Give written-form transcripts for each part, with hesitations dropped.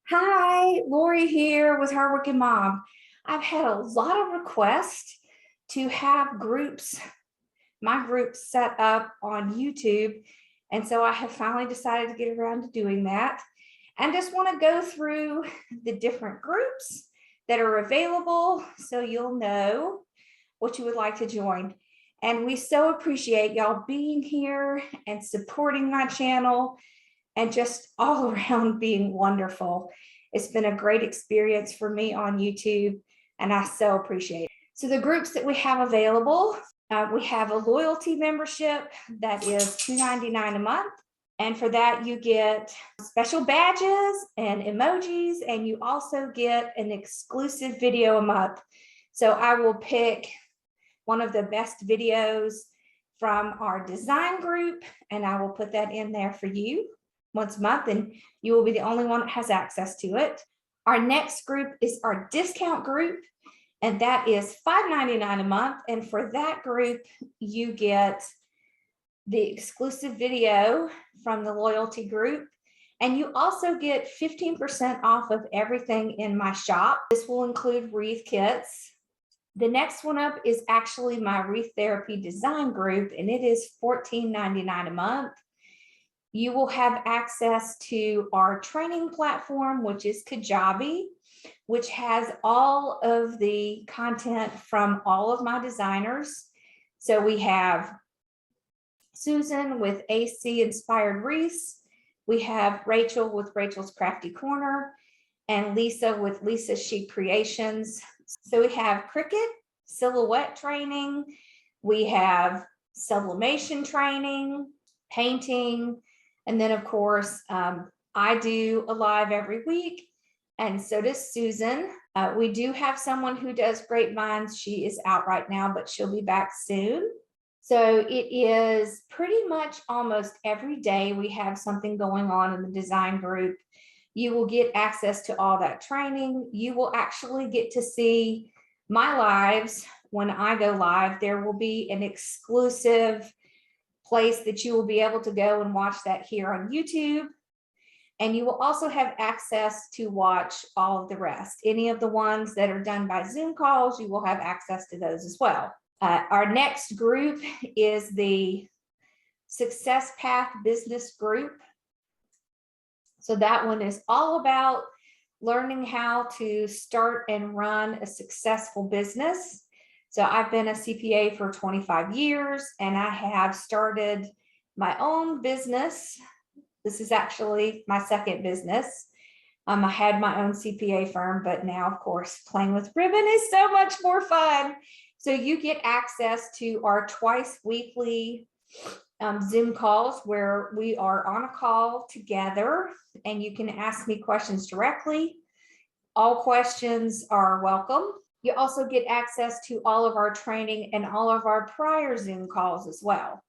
Hi, Lori here with Hardworking Mom. I've had a lot of requests to have my groups set up on YouTube. And so I have finally decided to get around to doing that. And just want to go through the different groups that are available so you'll know what you would like to join. And we so appreciate y'all being here and supporting my channel and just all around being wonderful. It's been a great experience for me on YouTube, and I so appreciate it. So the groups that we have available, we have a loyalty membership that is $2.99 a month. And for that, you get special badges and emojis, and you also get an exclusive video a month. So I will pick one of the best videos from our design group, and I will put that in there for you once a month, and you will be the only one that has access to it. Our next group is our discount group, and that is $5.99 a month. And for that group, you get the exclusive video from the loyalty group, and you also get 15% off of everything in my shop. This will include wreath kits. The next one up is actually my wreath therapy design group, and it is $14.99 a month. You will have access to our training platform, which is Kajabi, which has all of the content from all of my designers. So we have Susan with AC Inspired Wreaths. We have Rachel with Rachel's Crafty Corner, and Lisa with Lisa's Chic Creations. So we have Cricut, silhouette training. We have sublimation training, painting. And then, of course, I do a live every week, and so does Susan. We do have someone who does grapevines. She is out right now, but she'll be back soon. So it is pretty much almost every day we have something going on in the design group. You will get access to all that training. You will actually get to see my lives when I go live. There will be an exclusive place that you will be able to go and watch that here on YouTube. And you will also have access to watch all of the rest. Any of the ones that are done by Zoom calls, you will have access to those as well. Our next group is the Success Path Business Group. So that one is all about learning how to start and run a successful business. So I've been a CPA for 25 years, and I have started my own business. This is actually my second business. I had my own CPA firm, but now, of course, playing with ribbon is so much more fun. So you get access to our twice weekly Zoom calls where we are on a call together, and you can ask me questions directly. All questions are welcome. You also get access to all of our training and all of our prior Zoom calls as well.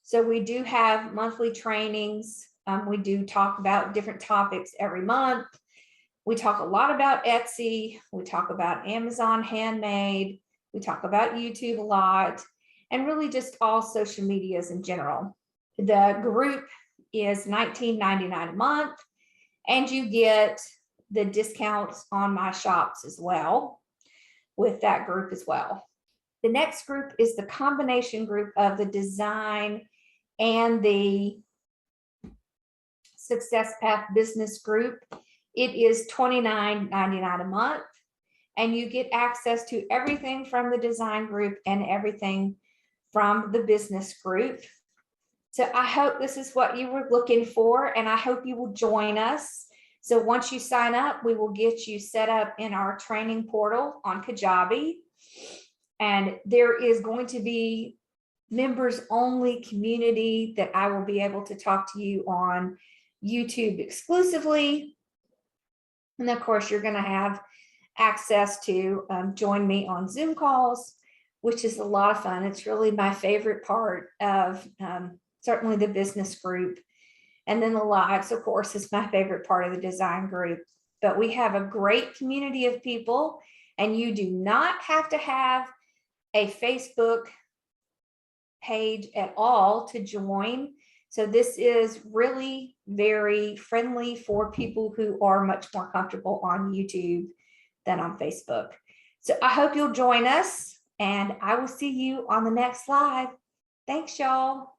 So we do have monthly trainings. We do talk about different topics every month. We talk a lot about Etsy. We talk about Amazon handmade. We talk about YouTube a lot, and really just all social medias in general. The group is $19.99 a month, and you get the discounts on my shops as well with that group as well. The next group is the combination group of the design and the Success Path Business Group. It is $29.99 a month, and you get access to everything from the design group and everything from the business group. So I hope this is what you were looking for, and I hope you will join us. So once you sign up, we will get you set up in our training portal on Kajabi. And there is going to be members only community that I will be able to talk to you on YouTube exclusively. And of course, you're going to have access to join me on Zoom calls, which is a lot of fun. It's really my favorite part of certainly the business group. And then the lives, of course, is my favorite part of the design group. But we have a great community of people, and you do not have to have a Facebook page at all to join. So this is really very friendly for people who are much more comfortable on YouTube than on Facebook. So I hope you'll join us, and I will see you on the next live. Thanks, y'all.